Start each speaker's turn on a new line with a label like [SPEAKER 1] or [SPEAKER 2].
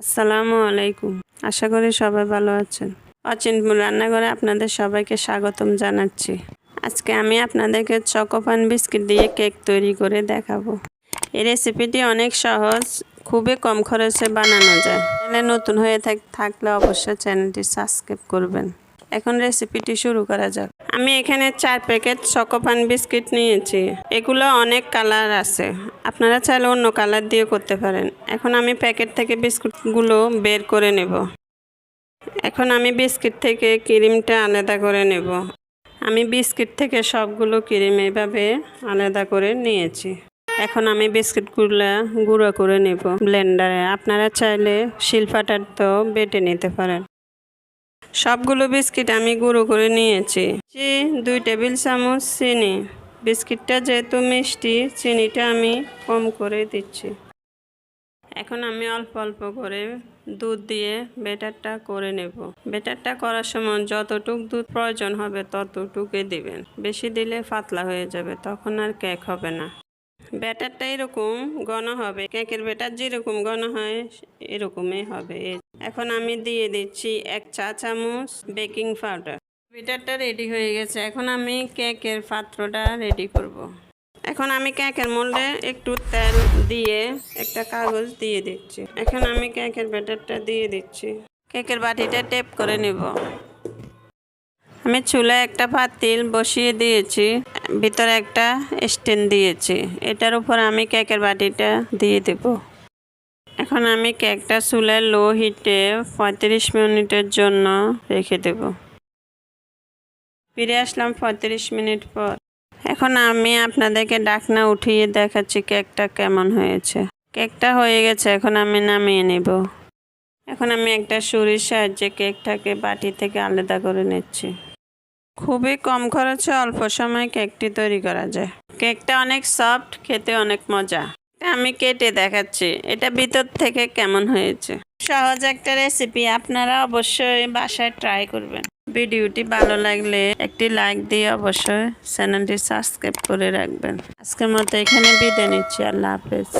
[SPEAKER 1] আসসালামু আলাইকুম। আশা করি সবাই ভালো আছেন। অচিন রান্নাঘরে আপনাদের সবাইকে স্বাগতম জানাচ্ছি। আজকে আমি আপনাদেরকে চকোফান বিস্কিট দিয়ে কেক তৈরি করে দেখাবো। এই রেসিপিটি অনেক সহজ, খুবই কম খরচে বানানো যায়। চ্যানেলে নতুন হয়ে থাকলে অবশ্যই চ্যানেলটি সাবস্ক্রাইব করবেন। এখন রেসিপিটি শুরু করা যাক। আমি এখানে 4 প্যাকেট চকোফান বিস্কিট নিয়েছি। এগুলো অনেক কালার আছে, আপনারা চাইলে অন্য কালার দিয়ে করতে পারেন। এখন আমি প্যাকেট থেকে বিস্কুটগুলো বের করে নেব। এখন আমি বিস্কিট থেকে ক্রিমটা আলাদা করে নেব। আমি বিস্কিট থেকে সবগুলো ক্রিম এভাবে আলাদা করে নিয়েছি। এখন আমি বিস্কিটগুলো গুঁড়ো করে নেব ব্লেন্ডারে। আপনারা চাইলে শিলপাটাতেও বেটে নিতে পারেন। সবগুলো বিস্কিট আমি গুঁড়ো করে নিয়েছি। 2 টেবিল চামচ চিনি। বিস্কিটটা যেহেতু মিষ্টি, চিনিটা আমি কম করে দিচ্ছি। এখন আমি অল্প অল্প করে দুধ দিয়ে ব্যাটারটা করে নেব। ব্যাটারটা করার সময় যতটুকু দুধ প্রয়োজন হবে ততটুকুই দিবেন। বেশি দিলে পাতলা হয়ে যাবে, তখন আর কেক হবে না। ব্যাটারটা এরকম ঘন হবে, কেকের ব্যাটার যেরকম ঘন হয় এরকমই হবে। এখন আমি দিয়ে দিচ্ছি 1 চা চামচ বেকিং পাউডার। ব্যাটারটা রেডি হয়ে গেছে। এখন আমি কেকের পাত্রটা রেডি করব। এখন আমি কেকের মোল্ডে একটু তেল দিয়ে একটা কাগজ দিয়ে দিচ্ছি। এখন আমি কেকের ব্যাটারটা দিয়ে দিচ্ছি। কেকের বাটিটা টেপ করে নেব। আমি চুলায় একটা পাতিল বসিয়ে দিয়েছি, ভিতরে একটা স্ট্যান্ড দিয়েছি। এটার উপর আমি কেকের বাটিটা দিয়ে দেব। এখন আমি কেকটা চুলায় লো হিটে 35 মিনিটের জন্য রেখে দেব। ফিরে আসলাম 35 মিনিট পর। এখন আমি আপনাদেরকে ঢাকনা উঠিয়ে দেখাচ্ছি কেকটা কেমন হয়েছে। কেকটা হয়ে গেছে, এখন আমি নামিয়ে নেব। এখন আমি একটা ছুরির সাহায্যে কেকটাকে বাটি থেকে আলাদা করে নিচ্ছি। খুবই কম খরচে অল্প সময় কেকটি তৈরি করা যায়। কেকটা অনেক সফট, খেতে অনেক মজা। আমি কেটে দেখাচ্ছি এটা ভিতর থেকে কেমন হয়েছে। সহজ একটা রেসিপি, আপনারা অবশ্যই বাসায় ট্রাই করবেন। ভিডিওটি ভালো লাগলে একটি লাইক দিয়ে অবশ্যই চ্যানেলটি সাবস্ক্রাইব করে রাখবেন। আজকের মতো এখানে বিদায় নিচ্ছি। আল্লাহ হাফেজ।